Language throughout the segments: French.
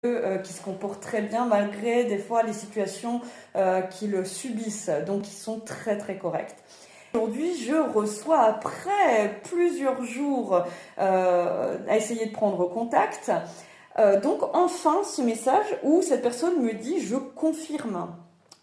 qui se comportent très bien malgré des fois les situations qu'ils subissent, donc ils sont très très corrects. Aujourd'hui, je reçois après plusieurs jours à essayer de prendre contact, donc enfin ce message où cette personne me dit je confirme.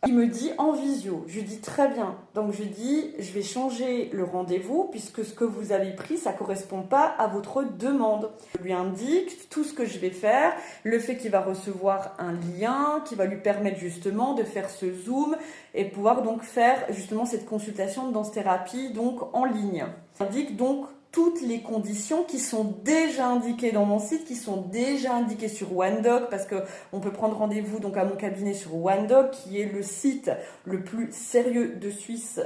Il me dit en visio, je lui dis très bien, donc je dis je vais changer le rendez-vous puisque ce que vous avez pris ça correspond pas à votre demande. Je lui indique tout ce que je vais faire, le fait qu'il va recevoir un lien qui va lui permettre justement de faire ce zoom et pouvoir donc faire justement cette consultation de danse-thérapie donc en ligne. J'indique donc toutes les conditions qui sont déjà indiquées dans mon site, qui sont déjà indiquées sur OneDoc, parce que on peut prendre rendez-vous donc à mon cabinet sur OneDoc, qui est le site le plus sérieux de Suisse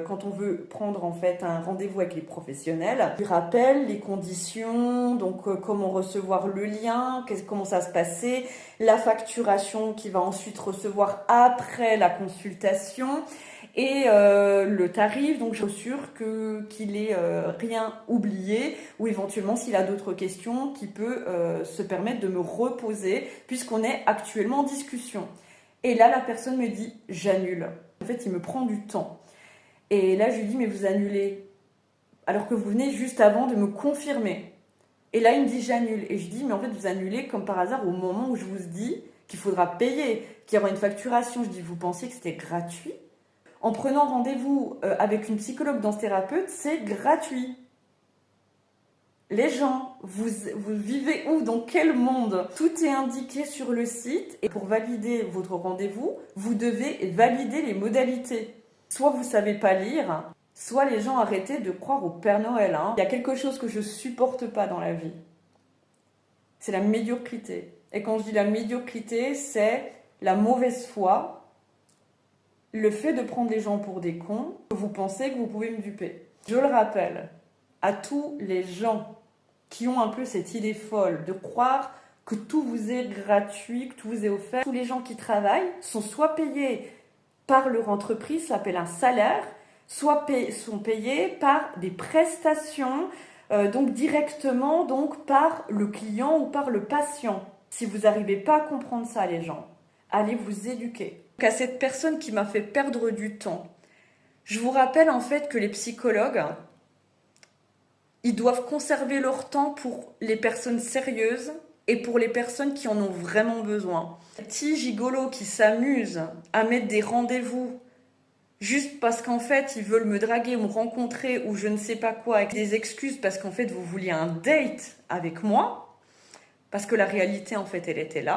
quand on veut prendre en fait un rendez-vous avec les professionnels. Je rappelle les conditions, donc comment recevoir le lien, comment ça se passer, la facturation qu'il va ensuite recevoir après la consultation et le tarif, donc je suis sûre qu'il ait rien oublié ou éventuellement s'il a d'autres questions qu'il peut se permettre de me reposer puisqu'on est actuellement en discussion. Et là la personne me dit j'annule. En fait il me prend du temps. Et là je lui dis mais vous annulez alors que vous venez juste avant de me confirmer. Et là il me dit j'annule. Et je dis mais en fait vous annulez comme par hasard au moment où je vous dis qu'il faudra payer, qu'il y aura une facturation. Je dis vous pensiez que c'était gratuit ? En prenant rendez-vous avec une psychologue danse-thérapeute, c'est gratuit. Les gens, vous vivez où, dans quel monde? Tout est indiqué sur le site et pour valider votre rendez-vous, vous devez valider les modalités. Soit vous ne savez pas lire, soit les gens arrêtez de croire au Père Noël. Il y a quelque chose que je ne supporte pas dans la vie. C'est la médiocrité. Et quand je dis la médiocrité, c'est la mauvaise foi. Le fait de prendre les gens pour des cons, vous pensez que vous pouvez me duper. Je le rappelle à tous les gens qui ont un peu cette idée folle de croire que tout vous est gratuit, que tout vous est offert. Tous les gens qui travaillent sont soit payés par leur entreprise, ça s'appelle un salaire, soit sont payés par des prestations, donc directement donc par le client ou par le patient. Si vous n'arrivez pas à comprendre ça, les gens, allez vous éduquer. Donc à cette personne qui m'a fait perdre du temps, je vous rappelle en fait que les psychologues, ils doivent conserver leur temps pour les personnes sérieuses et pour les personnes qui en ont vraiment besoin. Les petits gigolos qui s'amusent à mettre des rendez-vous juste parce qu'en fait ils veulent me draguer, me rencontrer ou je ne sais pas quoi, avec des excuses parce qu'en fait vous vouliez un date avec moi, parce que la réalité en fait elle était là.